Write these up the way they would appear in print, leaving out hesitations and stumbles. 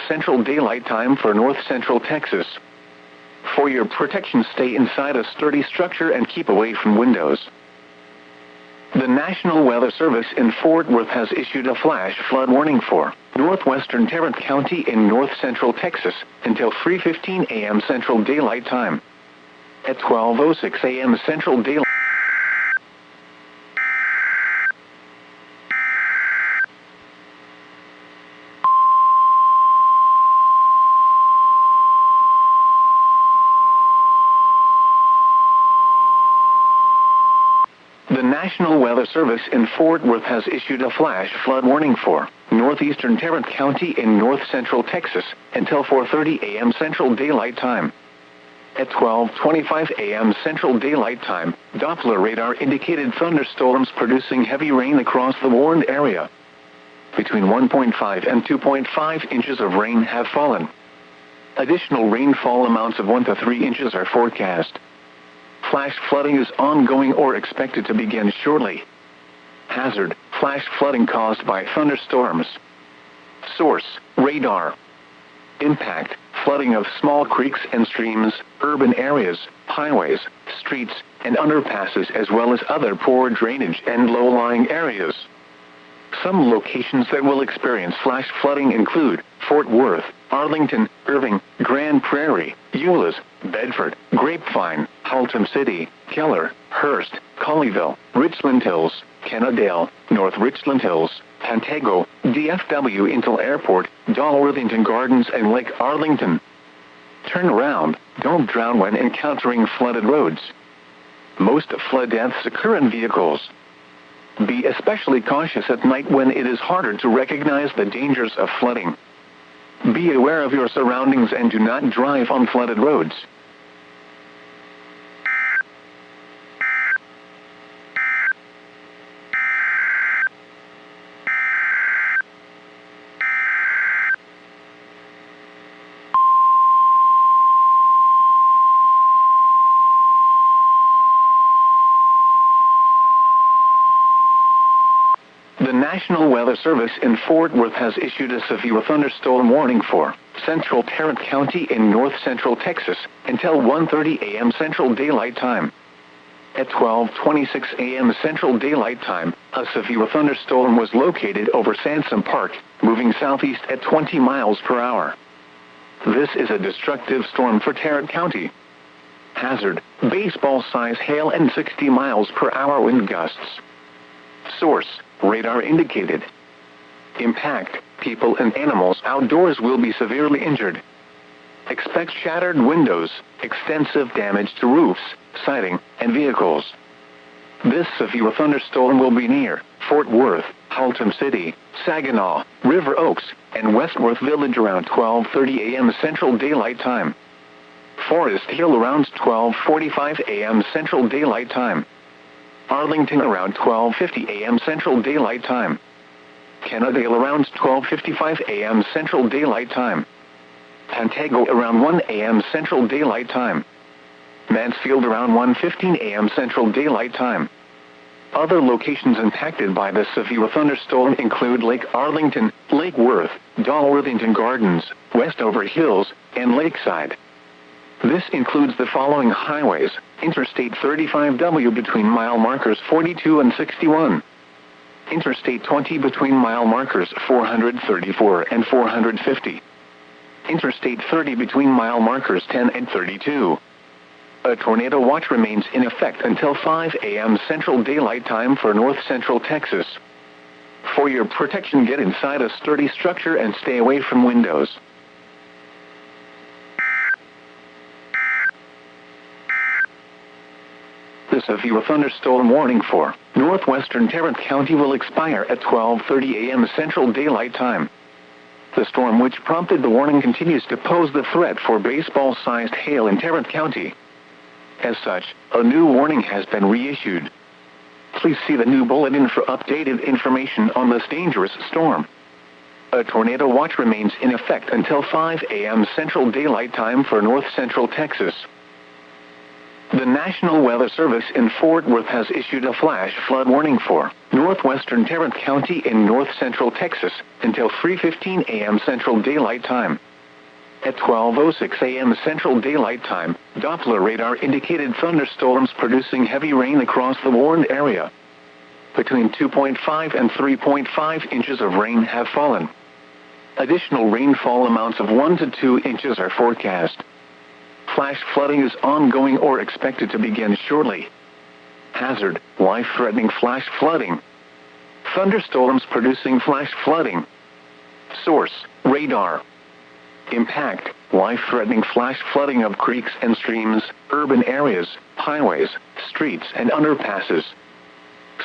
Central Daylight Time for North Central Texas. For your protection, stay inside a sturdy structure and keep away from windows. The National Weather Service in Fort Worth has issued a flash flood warning for northwestern Tarrant County in north central Texas until 3:15 a.m. Central Daylight Time. At 12:06 a.m. Central Daylight The National Weather Service in Fort Worth has issued a flash flood warning for northeastern Tarrant County in north central Texas until 4:30 a.m. Central Daylight Time. At 12:25 a.m. Central Daylight Time, Doppler radar indicated thunderstorms producing heavy rain across the warned area. Between 1.5 and 2.5 inches of rain have fallen. Additional rainfall amounts of 1 to 3 inches are forecast. Flash flooding is ongoing or expected to begin shortly. Hazard: flash flooding caused by thunderstorms. Source: radar. Impact: flooding of small creeks and streams, urban areas, highways, streets, and underpasses, as well as other poor drainage and low-lying areas. Some locations that will experience flash flooding include Fort Worth, Arlington, Irving, Grand Prairie, Euless, Bedford, Grapevine, Haltom City, Keller, Hurst, Colleyville, Richland Hills, Kennedale, North Richland Hills, Pantego, DFW Intel Airport, Dalworthington Gardens, and Lake Arlington. Turn around, don't drown when encountering flooded roads. Most flood deaths occur in vehicles. Be especially cautious at night when it is harder to recognize the dangers of flooding. Be aware of your surroundings and do not drive on flooded roads. The National Weather Service in Fort Worth has issued a severe thunderstorm warning for central Tarrant County in north central Texas until 1:30 a.m. Central Daylight Time. At 12:26 a.m. Central Daylight Time, a severe thunderstorm was located over Sansom Park, moving southeast at 20 miles per hour. This is a destructive storm for Tarrant County. Hazard: baseball-size hail and 60 miles per hour wind gusts. Source: radar indicated. Impact: people and animals outdoors will be severely injured. Expect shattered windows, extensive damage to roofs, siding, and vehicles. This severe thunderstorm will be near Fort Worth, Haltom City, Saginaw, River Oaks, and Westworth Village around 12:30 a.m. Central Daylight Time. Forest Hill around 12:45 a.m. Central Daylight Time. Arlington around 12:50 a.m. Central Daylight Time. Kennedale around 12:55 a.m. Central Daylight Time. Pantego around 1 a.m. Central Daylight Time. Mansfield around 1:15 a.m. Central Daylight Time. Other locations impacted by the severe thunderstorm include Lake Arlington, Lake Worth, Dalworthington Gardens, Westover Hills, and Lakeside. This includes the following highways: Interstate 35W between mile markers 42 and 61. Interstate 20 between mile markers 434 and 450. Interstate 30 between mile markers 10 and 32. A tornado watch remains in effect until 5 a.m. Central Daylight Time for north central Texas. For your protection, get inside a sturdy structure and stay away from windows. The severe thunderstorm warning for northwestern Tarrant County will expire at 12:30 a.m. Central Daylight Time. The storm which prompted the warning continues to pose the threat for baseball-sized hail in Tarrant County. As such, a new warning has been reissued. Please see the new bulletin for updated information on this dangerous storm. A tornado watch remains in effect until 5 a.m. Central Daylight Time for north central Texas. The National Weather Service in Fort Worth has issued a flash flood warning for northwestern Tarrant County in north central Texas until 3:15 a.m. Central Daylight Time. At 12:06 a.m. Central Daylight Time, Doppler radar indicated thunderstorms producing heavy rain across the warned area. Between 2.5 and 3.5 inches of rain have fallen. Additional rainfall amounts of 1 to 2 inches are forecast. Flash flooding is ongoing or expected to begin shortly. Hazard: life-threatening flash flooding. Thunderstorms producing flash flooding. Source: radar. Impact: life-threatening flash flooding of creeks and streams, urban areas, highways, streets and underpasses.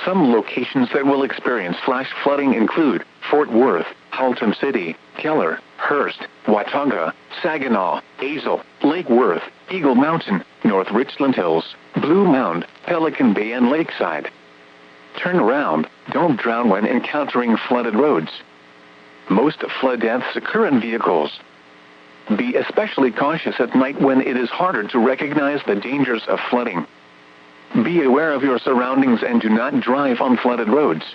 Some locations that will experience flash flooding include Fort Worth, Haltom City, Keller, Hurst, Watauga, Saginaw, Azle, Lake Worth, Eagle Mountain, North Richland Hills, Blue Mound, Pelican Bay and Lakeside. Turn around, don't drown when encountering flooded roads. Most flood deaths occur in vehicles. Be especially cautious at night when it is harder to recognize the dangers of flooding. Be aware of your surroundings and do not drive on flooded roads.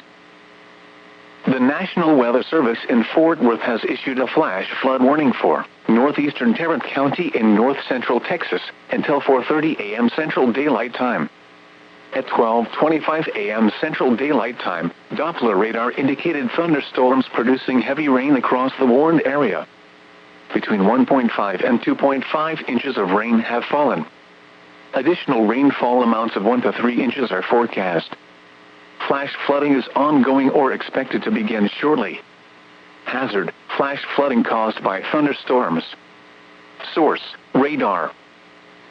The National Weather Service in Fort Worth has issued a flash flood warning for northeastern Tarrant County in north central Texas until 4:30 a.m. Central Daylight Time. At 12:25 a.m. Central Daylight Time, Doppler radar indicated thunderstorms producing heavy rain across the warned area. Between 1.5 and 2.5 inches of rain have fallen. Additional rainfall amounts of 1 to 3 inches are forecast. Flash flooding is ongoing or expected to begin shortly. Hazard: flash flooding caused by thunderstorms. Source: radar.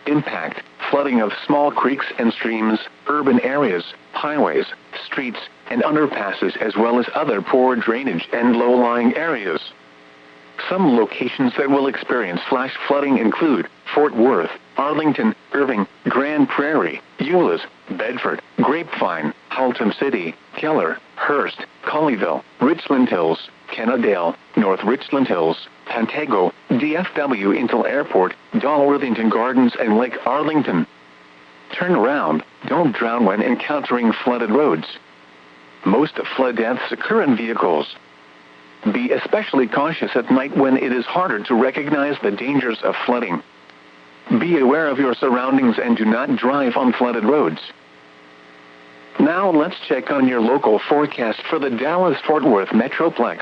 Impact: flooding of small creeks and streams, urban areas, highways, streets, and underpasses as well as other poor drainage and low-lying areas. Some locations that will experience flash flooding include Fort Worth, Arlington, Irving, Grand Prairie, Euless, Bedford, Grapevine, Haltom City, Keller, Hurst, Colleyville, Richland Hills, Kennedale, North Richland Hills, Pantego, DFW Intel Airport, Dalworthington Gardens and Lake Arlington. Turn around, don't drown when encountering flooded roads. Most flood deaths occur in vehicles. Be especially cautious at night when it is harder to recognize the dangers of flooding. Be aware of your surroundings and do not drive on flooded roads. Now let's check on your local forecast for the Dallas-Fort Worth Metroplex.